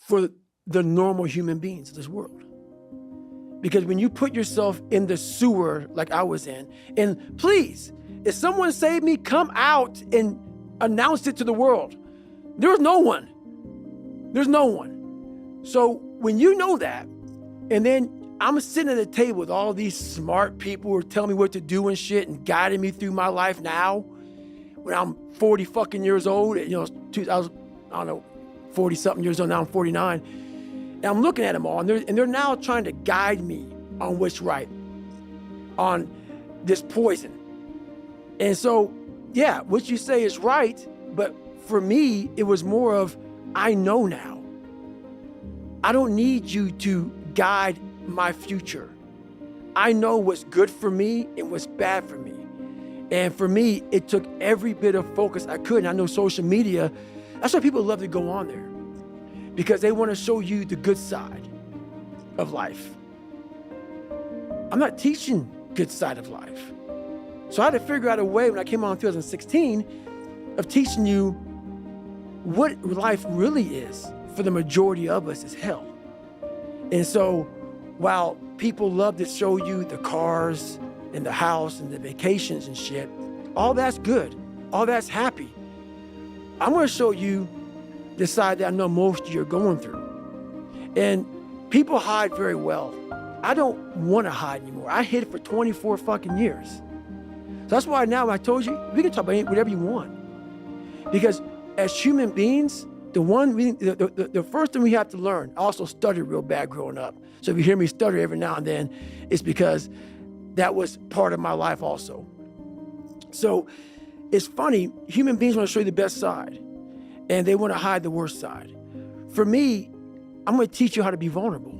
for the normal human beings of this world. Because when you put yourself in the sewer like I was in, and please, if someone saved me, come out and announce it to the world. There's no one. There's no one. So when you know that, and then I'm sitting at a table with all these smart people who are telling me what to do and shit and guiding me through my life now, when I'm 40 fucking years old, 40 something years old, now I'm 49. And I'm looking at them all, and they're now trying to guide me on what's right, on this poison. And so, yeah, what you say is right, but for me, it was more of, I know now. I don't need you to guide my future. I know what's good for me and what's bad for me. And for me, it took every bit of focus I could. And I know social media, that's why people love to go on there, because they want to show you the good side of life. I'm not teaching good side of life. So I had to figure out a way when I came on in 2016 of teaching you what life really is for the majority of us is hell. And so while people love to show you the cars and the house and the vacations and shit, all that's good, all that's happy. I'm gonna show you the side that I know most of you are going through. And people hide very well. I don't wanna hide anymore. I hid for 24 fucking years. So that's why now I told you, we can talk about whatever you want. Because as human beings, the first thing we have to learn, I also stuttered real bad growing up. So if you hear me stutter every now and then, it's because that was part of my life also. So it's funny, human beings want to show you the best side, and they want to hide the worst side. For me, I'm going to teach you how to be vulnerable,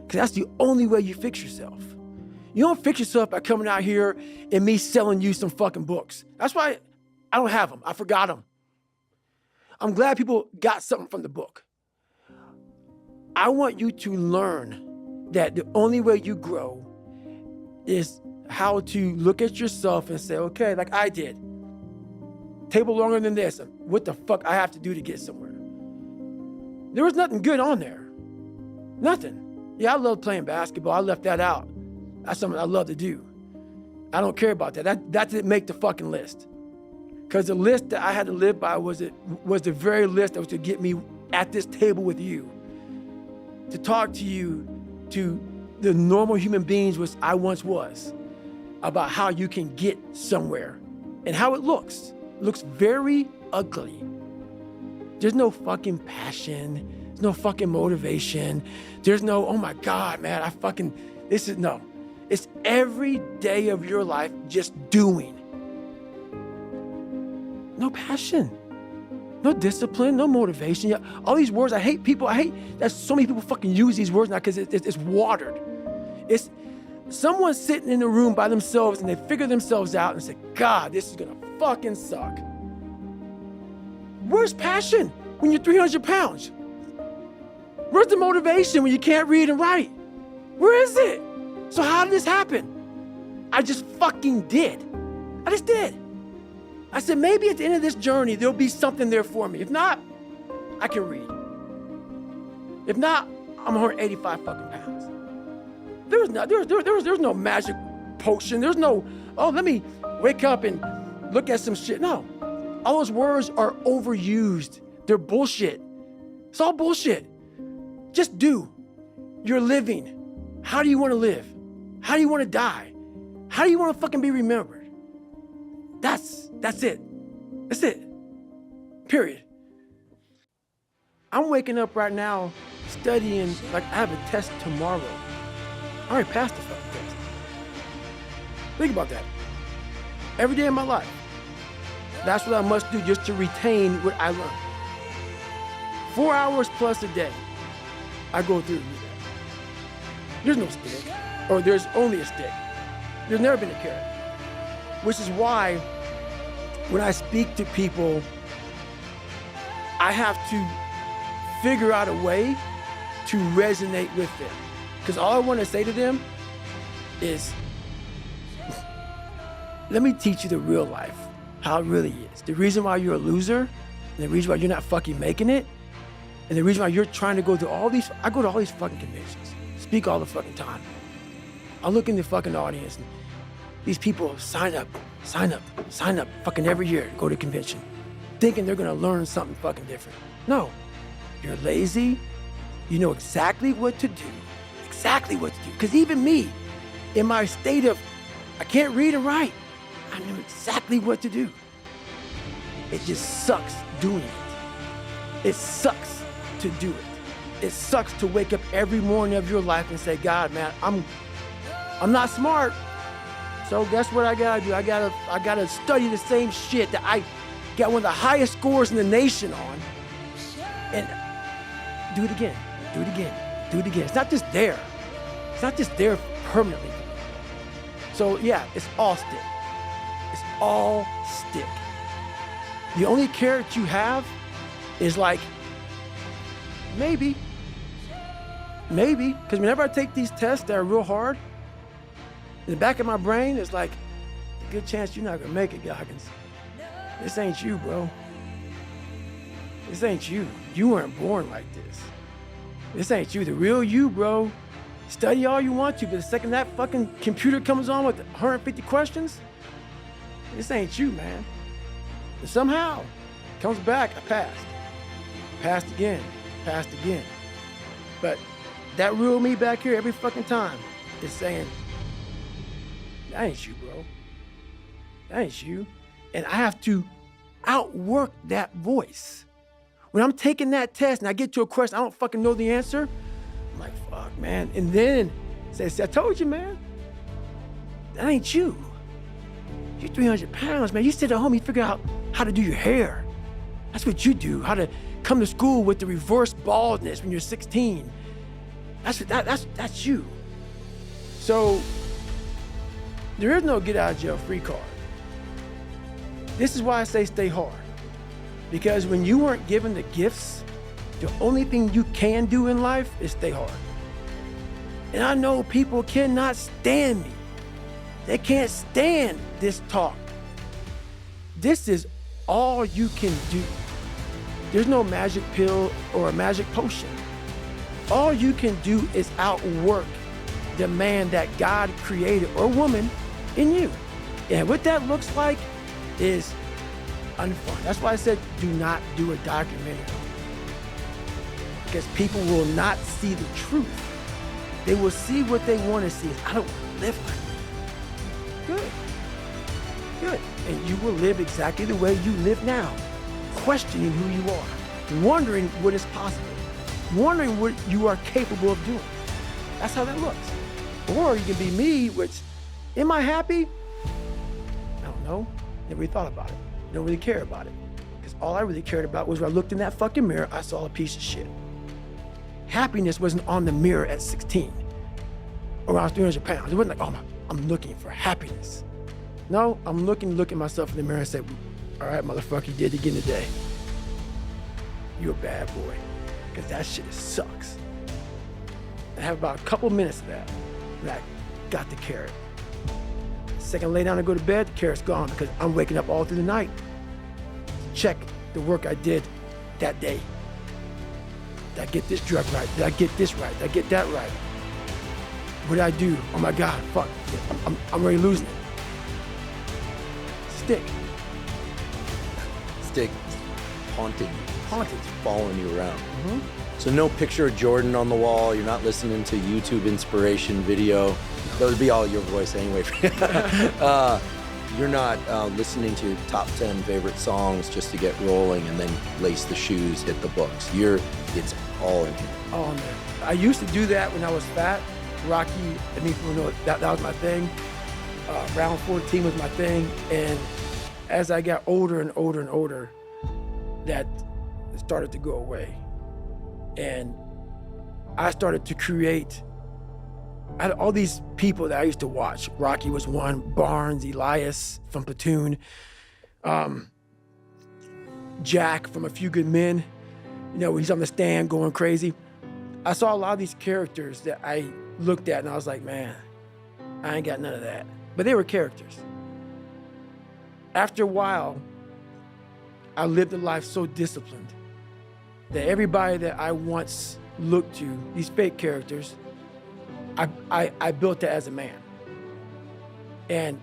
because that's the only way you fix yourself. You don't fix yourself by coming out here and me selling you some fucking books. That's why I don't have them. I forgot them. I'm glad people got something from the book. I want you to learn that the only way you grow is how to look at yourself and say, okay, like I did, table longer than this. What the fuck I have to do to get somewhere? There was nothing good on there. Nothing. Yeah, I love playing basketball. I left that out. That's something I love to do. I don't care about that. That didn't make the fucking list. Because the list that I had to live by was the very list that was to get me at this table with you, to talk to you, to the normal human beings which I once was, about how you can get somewhere and how it looks. It looks very ugly. There's no fucking passion. There's no fucking motivation. There's no, oh my God, man, no. It's every day of your life just doing. No passion, no discipline, no motivation. Yeah, all these words, I hate that so many people fucking use these words now because it's watered. It's someone sitting in a room by themselves and they figure themselves out and say, God, this is gonna fucking suck. Where's passion when you're 300 pounds? Where's the motivation when you can't read and write? Where is it? So how did this happen? I just fucking did. I just did. I said, maybe at the end of this journey, there'll be something there for me. If not, I can read. If not, I'm 185 fucking pounds. There's no magic potion. There's no, oh, let me wake up and look at some shit. No, all those words are overused. They're bullshit. It's all bullshit. Just do. You're living. How do you want to live? How do you want to die? How do you want to fucking be remembered? That's it. That's it. Period. I'm waking up right now studying like I have a test tomorrow. I already passed the fucking test. Think about that. Every day of my life. That's what I must do just to retain what I learned. 4 hours plus a day, I go through that. There's no stick, or there's only a stick. There's never been a carrot. Which is why when I speak to people, I have to figure out a way to resonate with them. Because all I want to say to them is, let me teach you the real life, how it really is. The reason why you're a loser, and the reason why you're not fucking making it, And the reason why you're trying to go to I go to all these fucking conventions, speak all the fucking time. I look in the fucking audience and these people sign up fucking every year to go to a convention, thinking they're gonna learn something fucking different. No, you're lazy. You know exactly what to do. Because even me, in my state of, I can't read and write, I knew exactly what to do. It just sucks doing it. It sucks to do it. It sucks to wake up every morning of your life and say, God, man, I'm not smart. So guess what I gotta do? I gotta study the same shit that I got one of the highest scores in the nation on, and do it again. It's not just there. It's not just there permanently. So yeah, it's all stick. The only carrot you have is like, maybe. Because whenever I take these tests that are real hard, in the back of my brain, it's like, a good chance you're not gonna make it, Goggins. This ain't you, bro. This ain't you. You weren't born like this. This ain't you. The real you, bro. Study all you want to, but the second that fucking computer comes on with 150 questions, this ain't you, man. And somehow, it comes back, I passed. Passed again. But that real me back here every fucking time is saying, that ain't you, bro. That ain't you. And I have to outwork that voice. When I'm taking that test and I get to a question I don't fucking know the answer, I'm like, fuck, man. And then says, I told you, man, that ain't you. You're 300 pounds, man. You sit at home, you figure out how to do your hair. That's what you do. How to come to school with the reverse baldness when you're 16. That's you. So there is no get out of jail free card. This is why I say stay hard. Because when you weren't given the gifts, the only thing you can do in life is stay hard. And I know people cannot stand me. They can't stand this talk. This is all you can do. There's no magic pill or a magic potion. All you can do is outwork the man that God created, or woman, in you. And what that looks like is unfun. That's why I said do not do a documentary. Because people will not see the truth. They will see what they want to see. I don't want to live like that. Good. And you will live exactly the way you live now, questioning who you are, wondering what is possible, wondering what you are capable of doing. That's how that looks. Or you can be me, which, am I happy? I don't know. Never really thought about it. Don't really care about it. Because all I really cared about was when I looked in that fucking mirror, I saw a piece of shit. Happiness wasn't on the mirror at 16, or when I was 300 pounds. It wasn't like, oh, I'm looking for happiness. No, I'm looking at myself in the mirror and say, all right, motherfucker, you did it again today. You're a bad boy. Because that shit sucks. I have about a couple minutes of that, and I got the carrot. The second I lay down and go to bed, the carrot's gone, because I'm waking up all through the night to check the work I did that day. Did I get this drug right? Did I get this right? Did I get that right? What did I do? Oh my God, fuck, I'm already losing it. Stick haunted. It's following you around. Mm-hmm. So no picture of Jordan on the wall. You're not listening to YouTube inspiration video. That would be all your voice anyway. You're not listening to top 10 favorite songs just to get rolling and then lace the shoes, hit the books. It's all in here. Oh man, I used to do that when I was fat. Rocky, I mean, people know that was my thing. Round 14 was my thing. And as I got older and older, that started to go away. And I started to create, I had all these people that I used to watch. Rocky was one, Barnes, Elias from Platoon, Jack from A Few Good Men, you know, he's on the stand going crazy. I saw a lot of these characters that I looked at and I was like, man, I ain't got none of that. But they were characters. After a while, I lived a life so disciplined that everybody that I once looked to, these fake characters, I built that as a man. And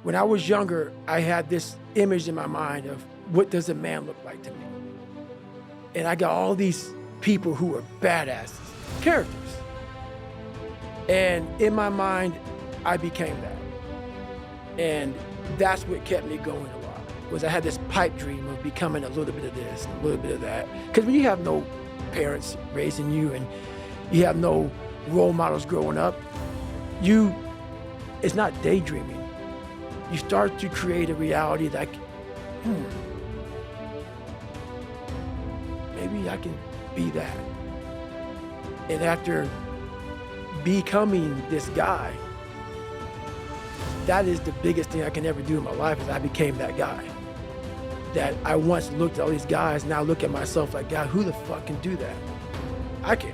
when I was younger, I had this image in my mind of what does a man look like to me? And I got all these people who were badasses, characters. And in my mind, I became that. And that's what kept me going a lot, was I had this pipe dream of becoming a little bit of this, a little bit of that. Because when you have no parents raising you and you have no role models growing up, it's not daydreaming. You start to create a reality like, maybe I can be that. And after becoming this guy, that is the biggest thing I can ever do in my life, is I became that guy. That I once looked at all these guys, now I look at myself like, God, who the fuck can do that? I can.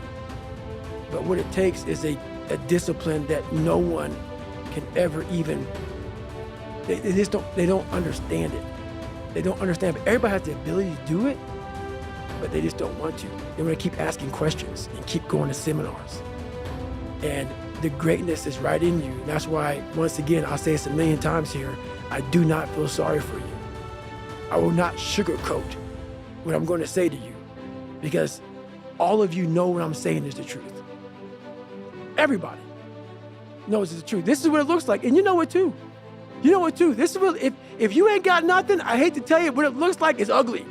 But what it takes is a discipline that no one can ever even, they don't understand it. They don't understand, but everybody has the ability to do it, but they just don't want to. They want to keep asking questions and keep going to seminars. And the greatness is right in you. That's why, once again, I'll say this a million times here, I do not feel sorry for you. I will not sugarcoat what I'm going to say to you, because all of you know what I'm saying is the truth. Everybody knows it's the truth. This is what it looks like, and you know it too. You know it too. This is what, if you ain't got nothing, I hate to tell you, what it looks like is ugly.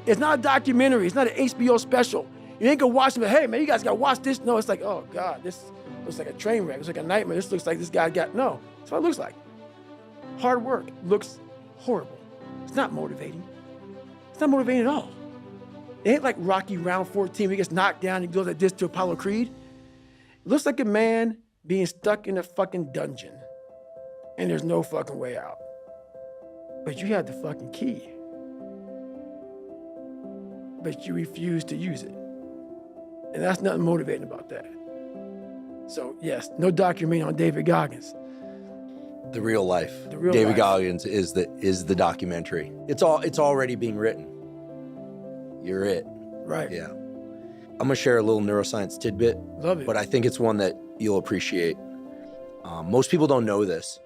It's not a documentary. It's not an HBO special. You ain't gonna watch it, but hey man, you guys gotta watch this. No, it's like, oh God, this looks like a train wreck. It's like a nightmare. This looks like this guy got, no. That's what it looks like. Hard work looks horrible. It's not motivating. It's not motivating at all. It ain't like Rocky round 14 where he gets knocked down and he goes like this to Apollo Creed. It looks like a man being stuck in a fucking dungeon and there's no fucking way out. But you have the fucking key. But you refuse to use it. And that's nothing motivating about that. So yes, no documentary on David Goggins. The real life. The real David life. Goggins is the documentary. It's already being written. You're it. Right. Yeah. I'm gonna share a little neuroscience tidbit. Love it. But I think it's one that you'll appreciate. Most people don't know this,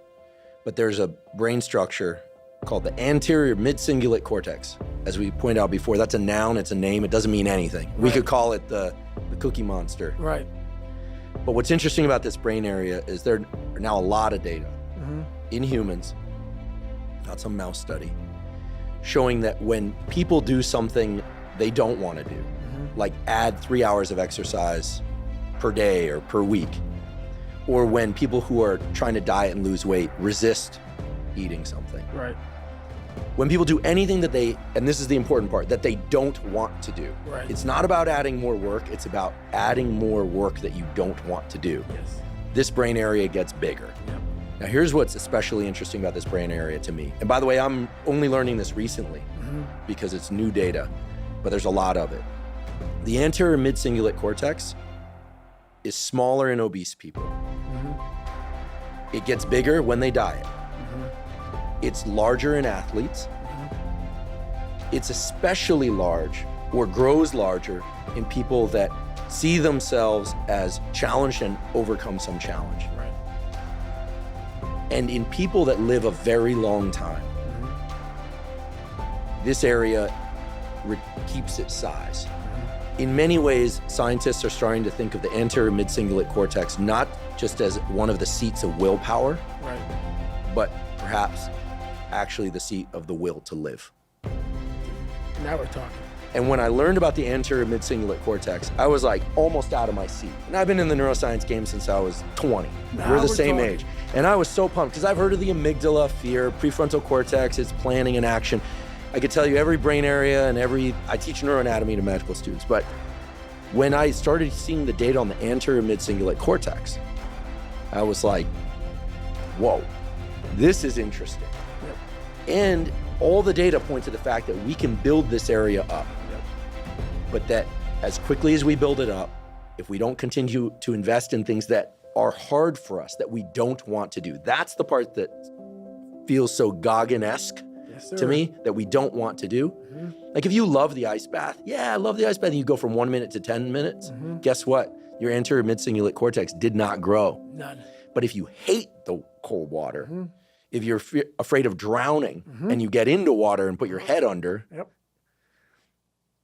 but there's a brain structure called the anterior mid-cingulate cortex. As we pointed out before, that's a noun, it's a name, it doesn't mean anything. Right. We could call it the Cookie Monster. Right. But what's interesting about this brain area is there are now a lot of data in humans, not some mouse study, showing that when people do something they don't want to do, like add 3 hours of exercise per day or per week, or when people who are trying to diet and lose weight resist eating something. Right. When people do anything that they, and this is the important part, that they don't want to do. Right. It's not about adding more work, it's about adding more work that you don't want to do. Yes. This brain area gets bigger. Yep. Now here's what's especially interesting about this brain area to me. And by the way, I'm only learning this recently because it's new data, but there's a lot of it. The anterior mid-cingulate cortex is smaller in obese people. It gets bigger when they diet. It's larger in athletes. It's especially large or grows larger in people that see themselves as challenged and overcome some challenge. Right. And in people that live a very long time, this area keeps its size. In many ways, scientists are starting to think of the anterior mid-cingulate cortex not just as one of the seats of willpower, Right. but perhaps actually the seat of the will to live. Now we're talking. And when I learned about the anterior mid-cingulate cortex, I was like almost out of my seat. And I've been in the neuroscience game since I was 20. Now We're the we're same talking. age. And I was so pumped because I've heard of the amygdala, fear, prefrontal cortex, it's planning and action. I could tell you every brain area and I teach neuroanatomy to medical students, but when I started seeing the data on the anterior mid-cingulate cortex, I was like, whoa, this is interesting. Yep. And all the data point to the fact that we can build this area up, but that as quickly as we build it up, if we don't continue to invest in things that are hard for us, that we don't want to do, that's the part that feels so Goggin-esque Yes, sir. to me, that we don't want to do. Like if you love the ice bath, yeah, I love the ice bath, and you go from 1 minute to 10 minutes, guess what? Your anterior mid-cingulate cortex did not grow. None. But if you hate the cold water, if you're afraid of drowning and you get into water and put your head under,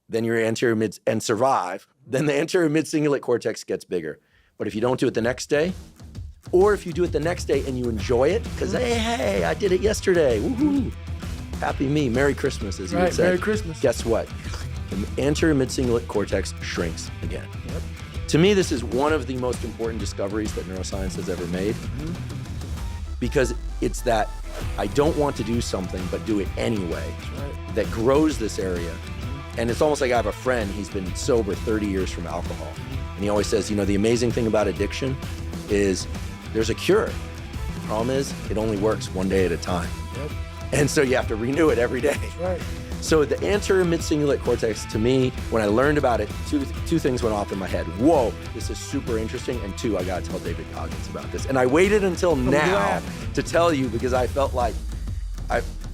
then your anterior mid and survive, then the anterior mid-cingulate cortex gets bigger. But if you don't do it the next day, or if you do it the next day and you enjoy it, because hey, I did it yesterday, woohoo, happy me, Merry Christmas, as you would say. Merry Christmas. Guess what? The anterior mid-cingulate cortex shrinks again. To me, this is one of the most important discoveries that neuroscience has ever made, because it's that I don't want to do something, but do it anyway, that grows this area. And it's almost like I have a friend, he's been sober 30 years from alcohol. And he always says, you know, the amazing thing about addiction is there's a cure. The problem is it only works one day at a time. And so you have to renew it every day. So the anterior mid-cingulate cortex, to me, when I learned about it, two things went off in my head. Whoa, this is super interesting. And two, I got to tell David Goggins about this. And I waited until now to tell you because I felt like,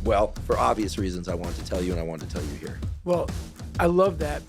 well, for obvious reasons, I wanted to tell you and I wanted to tell you here. Well, I love that.